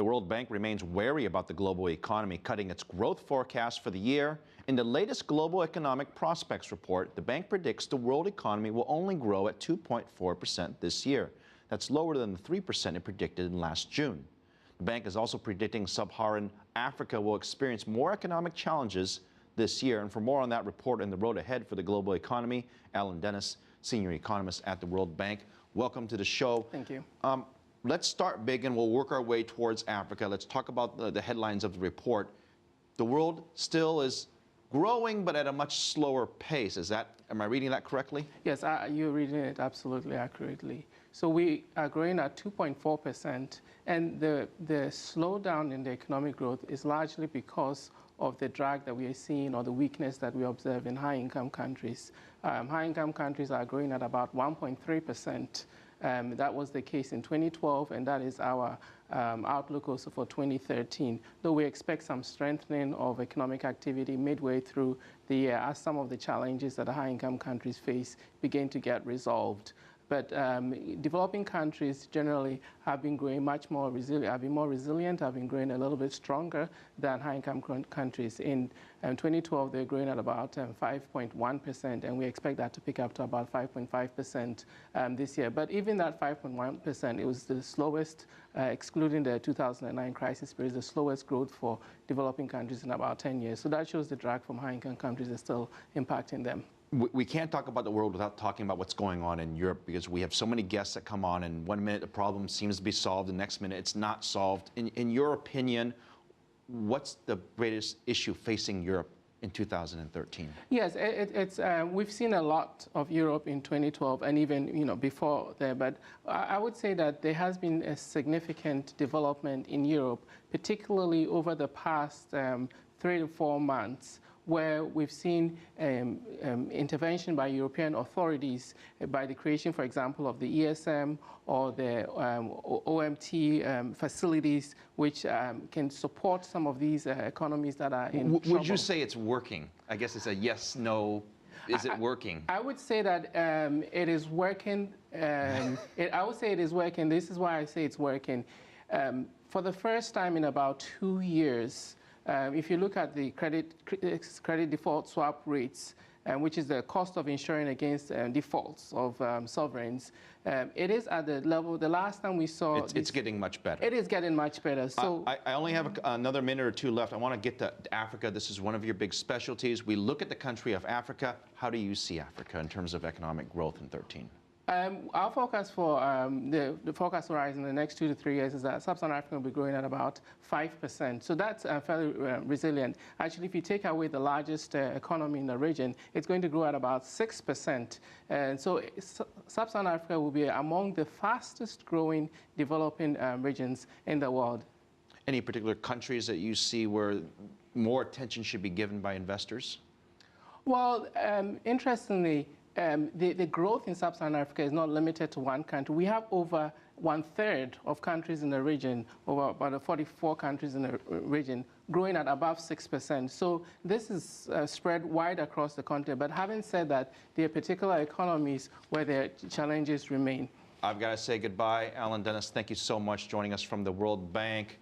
The World Bank remains wary about the global economy, cutting its growth forecast for the year. In the latest Global Economic Prospects report, the bank predicts the world economy will only grow at 2.4% this year. That's lower than the 3% it predicted in last June. The bank is also predicting sub-Saharan Africa will experience more economic challenges this year. And for more on that report and the road ahead for the global economy, Alan Dennis, Senior Economist at the World Bank, welcome to the show. Thank you. Let's start big and we'll work our way towards Africa. Let's talk about the headlines of the report. The world still is growing, but at a much slower pace. Am I reading that correctly? Yes, you're reading it absolutely accurately. So we are growing at 2.4%, and the slowdown in the economic growth is largely because of the drag that we are seeing or the weakness that we observe in high-income countries. High-income countries are growing at about 1.3%. That was the case in 2012, and that is our outlook also for 2013, though we expect some strengthening of economic activity midway through the year as some of the challenges that the high-income countries face begin to get resolved. But developing countries generally have been growing much more resilient, have been more resilient, have been growing a little bit stronger than high-income countries. In 2012, they're growing at about 5.1%, and we expect that to pick up to about 5.5% this year. But even that 5.1%, it was the slowest, excluding the 2009 crisis period, the slowest growth for developing countries in about 10 years. So that shows the drag from high-income countries is still impacting them. We can't talk about the world without talking about what's going on in Europe, because we have so many guests that come on, and 1 minute the problem seems to be solved, the next minute it's not solved. In your opinion, what's the greatest issue facing Europe in 2013? Yes, we've seen a lot of Europe in 2012 and even before there, but I would say that there has been a significant development in Europe, particularly over the past 3 to 4 months, where we've seen intervention by European authorities by the creation, for example, of the ESM or the OMT facilities, which can support some of these economies that are in trouble. Would you say it's working? I guess it's a yes, no. Is it working? I would say that it is working. I would say it is working. This is why I say it's working. For the first time in about 2 years, if you look at the credit default swap rates, which is the cost of insuring against defaults of sovereigns, it is at the level, the last time we saw... It's getting much better. It is getting much better. So I only have another minute or two left. I want to get to Africa. This is one of your big specialties. We look at the country of Africa. How do you see Africa in terms of economic growth in 2013? Our forecast for the forecast horizon in the next 2 to 3 years is that Sub-Saharan Africa will be growing at about 5%. So that's fairly resilient. Actually, if you take away the largest economy in the region, it's going to grow at about 6%. And so Sub-Saharan Africa will be among the fastest growing developing regions in the world. Any particular countries that you see where more attention should be given by investors? Well, interestingly, the growth in Sub-Saharan Africa is not limited to one country. We have over 1/3 of countries in the region, over about 44 countries in the region, growing at above 6%. So this is spread wide across the continent. But having said that, there are particular economies where the challenges remain. I've got to say goodbye. Alan Dennis, thank you so much joining us from the World Bank.